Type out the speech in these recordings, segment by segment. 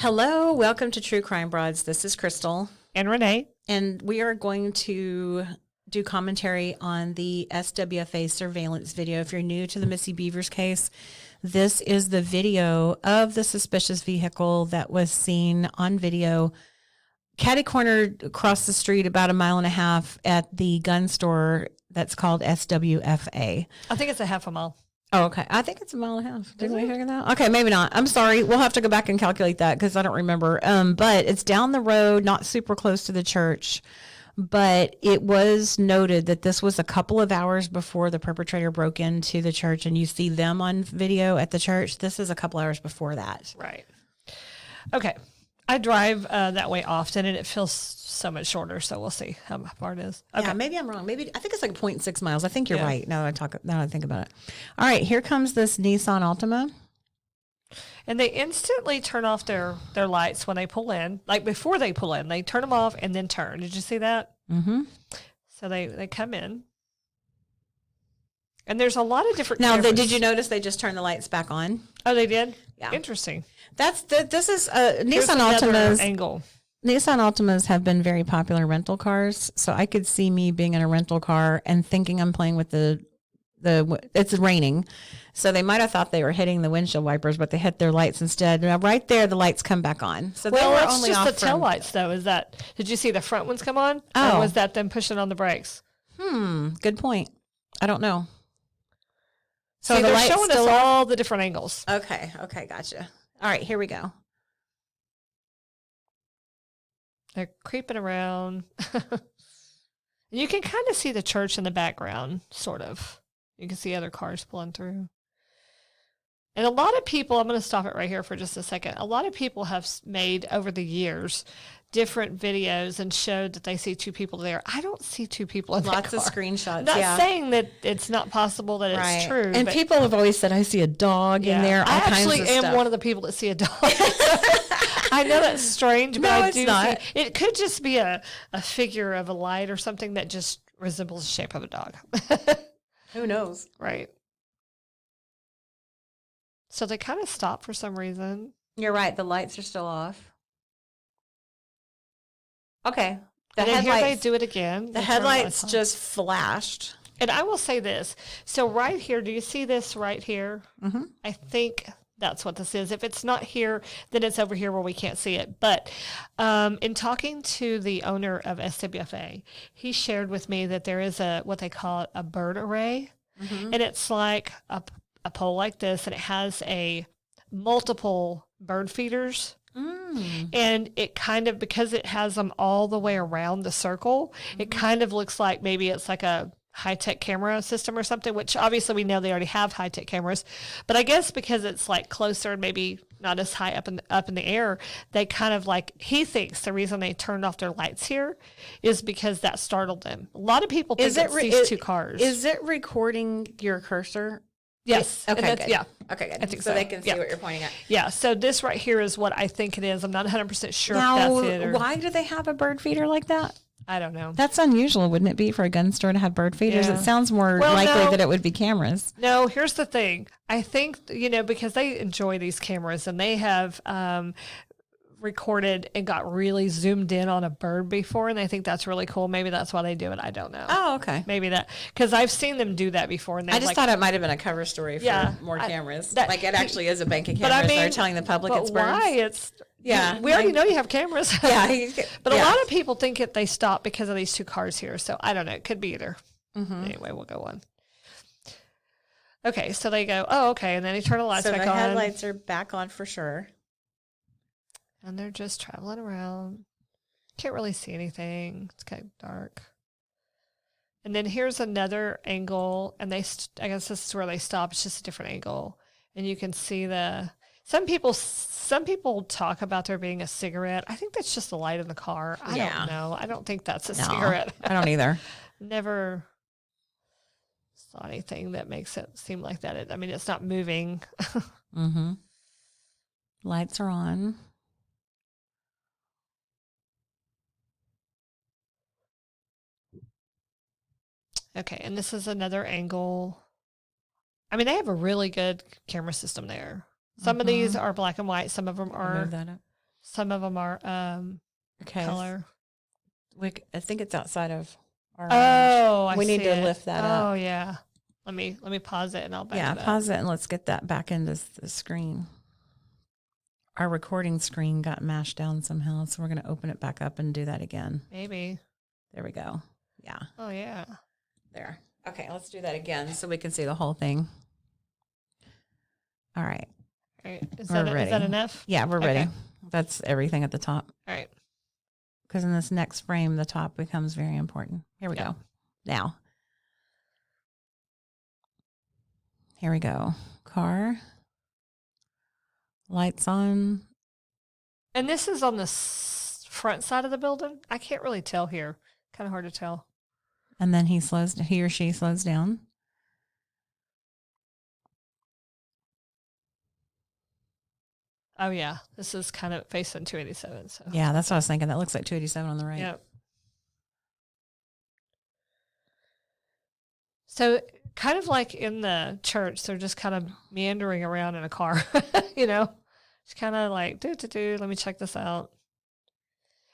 Hello, welcome to True Crime Broads. This is Crystal. And Renee. And we are going to do commentary on the SWFA surveillance video. If you're new to the Missy Bevers case, this is the video of the suspicious vehicle that was seen on video catty-cornered across the street about a mile and a half at the gun store that's called SWFA. I think it's a half a mile. Oh, okay. I think it's a mile and a half. Didn't we figure that out? Okay, maybe not. I'm sorry. We'll have to go back and calculate that because I don't remember. But it's down the road, not super close to the church. But it was noted that this was a couple of hours before the perpetrator broke into the church, and you see them on video at the church. This is a couple hours before that. Right. Okay. I drive that way often, and it feels so much shorter. So we'll see how far it is. Okay. Yeah, maybe I'm wrong. Maybe I think it's like 0.6 miles. I think you're right. Now that I think about it. All right, here comes this Nissan Altima. And they instantly turn off their lights when they pull in. Like before they pull in, they turn them off and then turn. Did you see that? Mm-hmm. So they come in. And there's a lot of different Now, cameras. did you notice they just turned the lights back on? Oh, they did? Yeah. Interesting. This is Here's Nissan another Altimas. angle. Nissan Altimas have been very popular rental cars, so I could see me being in a rental car and thinking I'm playing with the it's raining, so they might have thought they were hitting the windshield wipers, but they hit their lights instead. Now, right there, the lights come back on. So Well, they were that's only just off the tail from, lights, though. Did you see the front ones come on? Oh. Or was that them pushing on the brakes? Good point. I don't know. So See, they're lights showing us still all the different angles. Okay, gotcha. All right, here we go. They're creeping around. You can kind of see the church in the background, sort of. You can see other cars pulling through. And a lot of people, I'm going to stop it right here for just a second. A lot of people have made, over the years, different videos and showed that they see two people there. I don't see two people in that Lots car. of screenshots. I'm not yeah. saying that it's not possible that it's true. And but people have always said, I see a dog in there. I all kinds actually of am stuff. one of the people that see a dog. I know that's strange, but No, I it's do not. see it could just be a figure of a light or something that just resembles the shape of a dog. Who knows? Right. So they kind of stop for some reason. You're right. The lights are still off. Okay. And then here they do it again. The headlights just flashed. And I will say this. So right here, do you see this right here? Mm-hmm. I think that's what this is. If it's not here, then it's over here where we can't see it. But in talking to the owner of SWFA, he shared with me that there is what they call a bird array. Mm-hmm. And it's like a pole like this, and it has multiple bird feeders. And it kind of, because it has them all the way around the circle, it kind of looks like maybe it's like a high-tech camera system or something, which obviously we know they already have high-tech cameras. But I guess because it's like closer and maybe not as high up in the air, they kind of like, he thinks the reason they turned off their lights here is because that startled them. A lot of people think it's these two cars. Is it recording your cursor? Yes. Okay, good. Yeah. Okay, good. I think so so. they can see Yeah. what you're pointing at. Yeah, so this right here is what I think it is. I'm not 100% sure Now, if that's it or... why do they have a bird feeder like that? I don't know. That's unusual, wouldn't it be, for a gun store to have bird feeders? Yeah. It sounds more likely that it would be cameras. No, here's the thing. I think, because they enjoy these cameras and they have recorded and got really zoomed in on a bird before, and they think that's really cool. Maybe that's why they do it. I don't know. Oh, okay. Maybe that, because I've seen them do that before. And I just thought it might have been a cover story for more cameras. Like it actually is a bank of cameras. They're telling the public it's birds. Why? It's... Yeah. We already know you have cameras. Yeah. But a lot of people think that they stop because of these two cars here. So I don't know. It could be either. Mm-hmm. Anyway, we'll go on. Okay. So they go, oh, okay. And then they turn the lights back on. So the headlights are back on for sure. And they're just traveling around. Can't really see anything. It's kind of dark. And then here's another angle. And I guess this is where they stop. It's just a different angle. And you can see some people talk about there being a cigarette. I think that's just a light in the car. I don't know. I don't think that's a cigarette. I don't either. Never saw anything that makes it seem like that. It's not moving. Mm-hmm. Lights are on. Okay, and this is another angle. They have a really good camera system there. Some of these are black and white. Some of them are. Move that up. Some of them are Okay. color. I think it's outside of our range. Oh, I We see need to it. lift that up. Oh, yeah. Let me pause it and I'll back Yeah, it up. pause it and let's get that back into the screen. Our recording screen got mashed down somehow, so we're going to open it back up and do that again. Maybe. There we go. Yeah. Oh, yeah. There. Okay, let's do that again so we can see the whole thing. All right. All right. Is We're that ready. enough? Yeah, we're Okay. ready. That's everything at the top. All right. Because in this next frame, the top becomes very important. Here we Yeah. go. Now. Here we go. Car. Lights on. And this is on the front side of the building. I can't really tell here. Kind of hard to tell. And then he or she slows down. Oh, yeah. This is kind of facing 287. So Yeah, that's what I was thinking. That looks like 287 on the right. Yep. So kind of like in the church, they're just kind of meandering around in a car, you know, it's kind of like, let me check this out.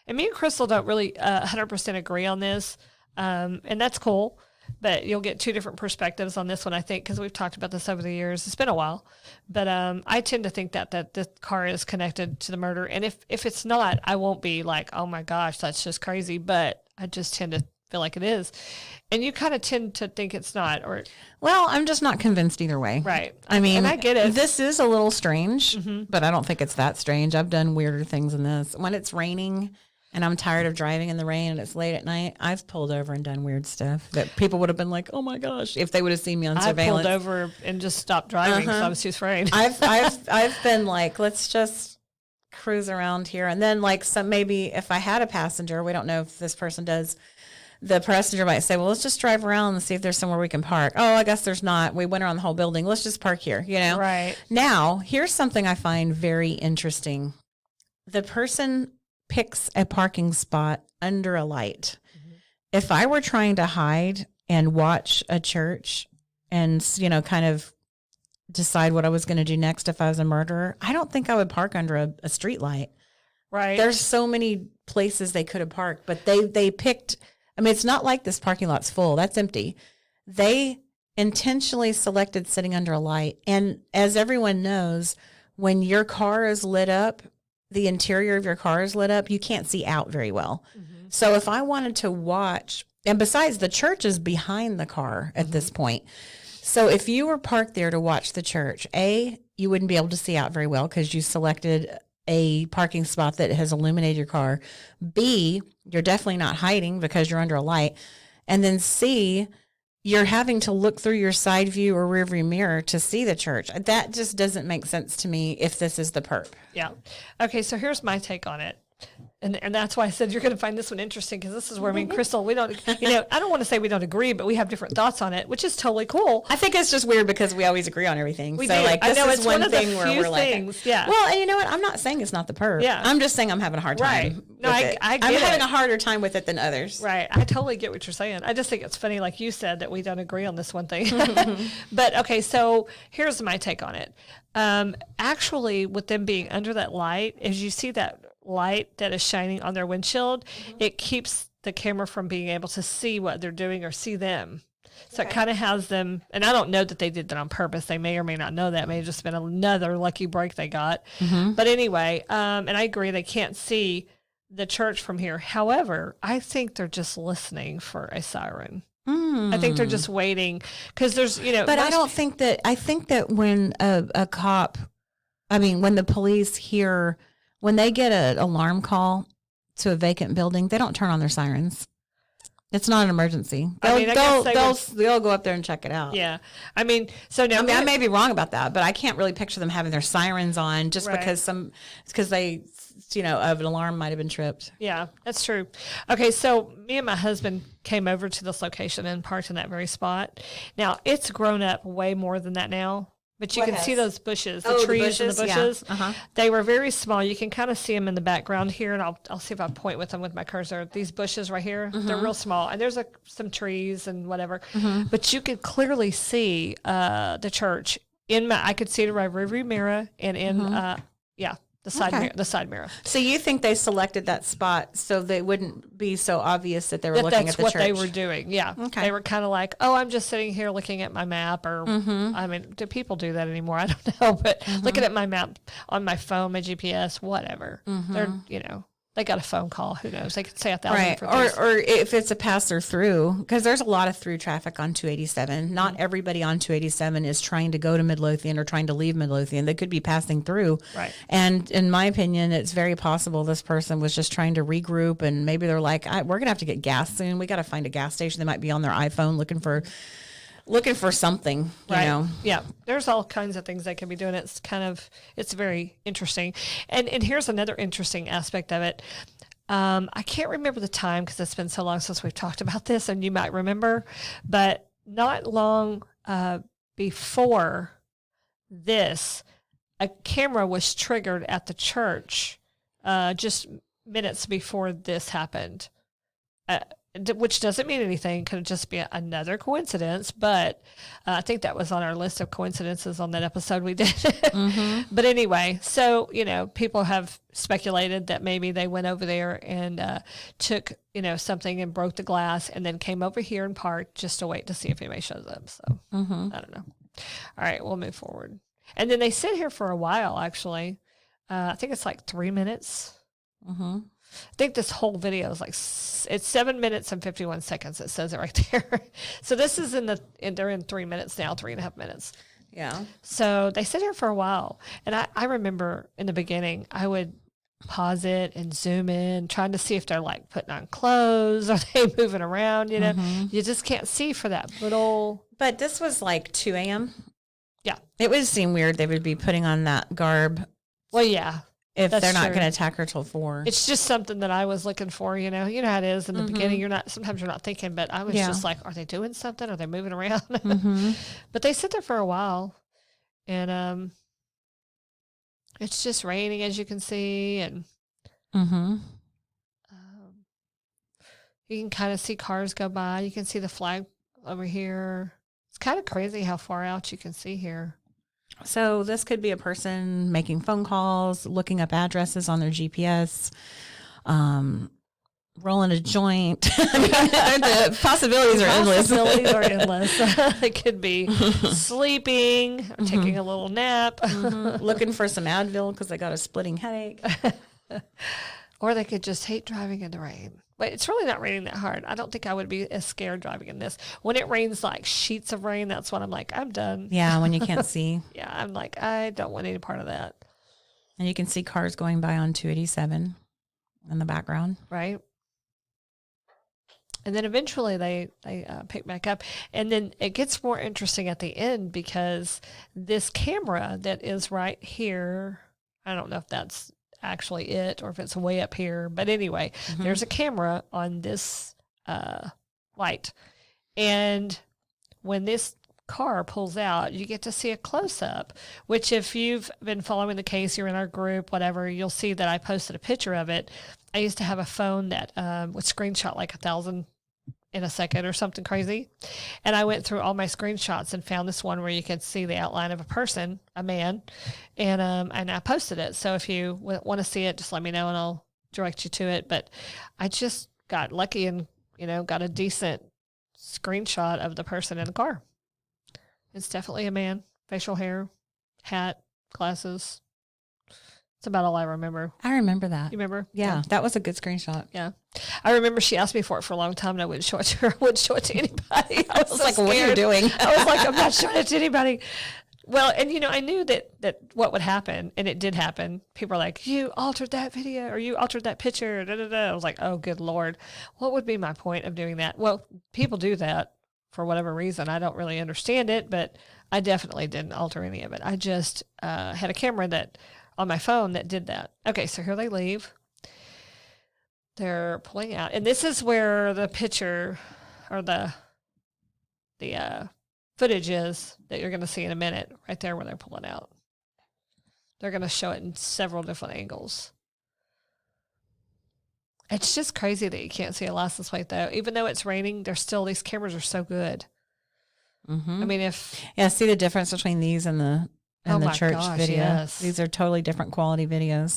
And me and Crystal don't really 100% agree on this. And that's cool, but you'll get two different perspectives on this one, I think, because we've talked about this over the years. It's been a while, but I tend to think that this car is connected to the murder. And if it's not, I won't be like, oh my gosh, that's just crazy. But I just tend to feel like it is. And you kind of tend to think it's not, or Well, I'm just not convinced either way. right. I mean, and I get it. This is a little strange, but I don't think it's that strange. I've done weirder things than this. When it's raining and I'm tired of driving in the rain and it's late at night, I've pulled over and done weird stuff that people would have been like, "Oh my gosh," if they would have seen me on I surveillance. pulled over and just stopped driving because I was too afraid. I've been like, let's just cruise around here, and then like maybe if I had a passenger, we don't know if this person does. The passenger might say, well, let's just drive around and see if there's somewhere we can park. Oh, I guess there's not. We went around the whole building. Let's just park here, you know? Right. Now, here's something I find very interesting. The person picks a parking spot under a light. Mm-hmm. If I were trying to hide and watch a church and, you know, kind of decide what I was going to do next if I was a murderer, I don't think I would park under a street light. Right. There's so many places they could have parked, but they picked... I mean, it's not like this parking lot's full. That's empty. They intentionally selected sitting under a light. And as everyone knows, when your car is lit up, the interior of your car is lit up, you can't see out very well. Mm-hmm. So if I wanted to watch, and besides, the church is behind the car at this point. So if you were parked there to watch the church, A, you wouldn't be able to see out very well because you selected a parking spot that has illuminated your car. B, you're definitely not hiding because you're under a light. And then C, you're having to look through your side view or rear view mirror to see the church. That just doesn't make sense to me if this is the perp. Yeah. Okay, so here's my take on it. And that's why I said you're going to find this one interesting because this is where me and Crystal, we don't, you know, I don't want to say we don't agree, but we have different thoughts on it, which is totally cool. I think it's just weird because we always agree on everything. We so do. like I this know, is it's one one of the thing where few we're things, like, yeah. Well, and you know what? I'm not saying it's not the perp. Yeah. I'm just saying I'm having a hard time. Right. No, with it. I get I'm it. having a harder time with it than others. Right. I totally get what you're saying. I just think it's funny, like you said, that we don't agree on this one thing. But okay, so here's my take on it. Actually, with them being under that light, as you see that light that is shining on their windshield, it keeps the camera from being able to see what they're doing or see them. So it kind of has them, and I don't know that they did that on purpose. They may or may not know that. It may have just been another lucky break they got. But anyway, and I agree, they can't see the church from here. However, I think they're just listening for a siren. I think they're just waiting because there's, you know. But I don't think that, I think that when a cop, I mean, when the police hear, when they get an alarm call to a vacant building, they don't turn on their sirens. It's not an emergency. They'll go up there and check it out. Yeah. I mean, so now. I mean, I may be wrong about that, but I can't really picture them having their sirens on just Right. because they, you know, an alarm might have been tripped. Yeah, that's true. Okay, so me and my husband came over to this location and parked in that very spot. Now, it's grown up way more than that now. But you can see those bushes, the trees and the bushes. Yeah. They were very small. You can kind of see them in the background here, and I'll see if I point with them with my cursor. These bushes right here, they're real small, and there's some trees and whatever. But you could clearly see the church I could see it in my rearview mirror and in the side Okay. mirror, the side mirror. So you think they selected that spot so they wouldn't be so obvious that they were looking at the That's what church? they were doing. Yeah. Okay. They were kind of like, oh, I'm just sitting here looking at my map. Or, I mean, do people do that anymore? I don't know. But looking at my map on my phone, my GPS, whatever. They're, they got a phone call. Who knows? They could say 1,000 Right. different things. Or if it's a passer through, because there's a lot of through traffic on 287. Not everybody on 287 is trying to go to Midlothian or trying to leave Midlothian. They could be passing through. Right. And in my opinion, it's very possible this person was just trying to regroup, and maybe they're like, we're going to have to get gas soon. We got to find a gas station. They might be on their iPhone looking for something, you know. Yeah. There's all kinds of things they could be doing. It's very interesting. And here's another interesting aspect of it. I can't remember the time because it's been so long since we've talked about this, and you might remember, but not long before this, a camera was triggered at the church just minutes before this happened. Which doesn't mean anything. Could just be another coincidence, but I think that was on our list of coincidences on that episode we did. But anyway, so, people have speculated that maybe they went over there and took, something and broke the glass and then came over here and parked just to wait to see if anybody shows up. So I don't know. All right, we'll move forward. And then they sit here for a while, actually. I think it's like 3 minutes. I think this whole video is it's 7 minutes and 51 seconds. It says it right there. So this is they're in 3 minutes now, 3.5 minutes. Yeah. So they sit here for a while. And I remember in the beginning, I would pause it and zoom in, trying to see if they're like putting on clothes. Are they moving around? You just can't see for that little. But this was like 2 a.m. Yeah. It would seem weird they would be putting on that garb. Well, yeah. If That's they're not true. going to attack her till 4. It's just something that I was looking for, you know how it is in the beginning. Sometimes you're not thinking, but I was just like, are they doing something? Are they moving around? But they sit there for a while, and it's just raining, as you can see, and you can kind of see cars go by. You can see the flag over here. It's kind of crazy how far out you can see here. So this could be a person making phone calls, looking up addresses on their GPS, rolling a joint. The possibilities are endless. Possibilities are endless. It could be sleeping, or taking a little nap. Looking for some Advil because they got a splitting headache. Or they could just hate driving in the rain. But it's really not raining that hard. I don't think I would be as scared driving in this. When it rains like sheets of rain, that's when I'm like, I'm done. Yeah, when you can't see. Yeah, I'm like, I don't want any part of that. And you can see cars going by on 287 in the background. Right. And then eventually they pick back up. And then it gets more interesting at the end because this camera that is right here, I don't know if that's actually it or if it's way up here, but anyway, there's a camera on this light, and when this car pulls out, you get to see a close-up, which if you've been following the case, you're in our group, whatever, you'll see that I posted a picture of it. I used to have a phone that would screenshot like 1,000 in a second or something crazy. And I went through all my screenshots and found this one where you could see the outline of a person, a man, and I posted it. So if you want to see it, just let me know and I'll direct you to it. But I just got lucky and, got a decent screenshot of the person in the car. It's definitely a man, facial hair, hat, glasses. That's about all I remember. I remember that. You remember? Yeah, that was a good screenshot. Yeah. I remember she asked me for it for a long time and I wouldn't show it to her. I wouldn't show it to anybody. I was like, what are you doing? I was like, I'm not showing it to anybody. Well, and I knew that what would happen, and it did happen. People are like, you altered that video or you altered that picture. Da, da, da. I was like, oh, good Lord. What would be my point of doing that? Well, people do that for whatever reason. I don't really understand it, but I definitely didn't alter any of it. I just had a camera on my phone that did that. Okay, so here they leave. They're pulling out. And this is where the picture or the footage is that you're going to see in a minute, right there where they're pulling out. They're going to show it in several different angles. It's just crazy that you can't see a license plate, though. Even though it's raining, these cameras are so good. I mean, Yeah, see the difference between these and the and Oh the my church gosh, video. yes. These are totally different quality videos.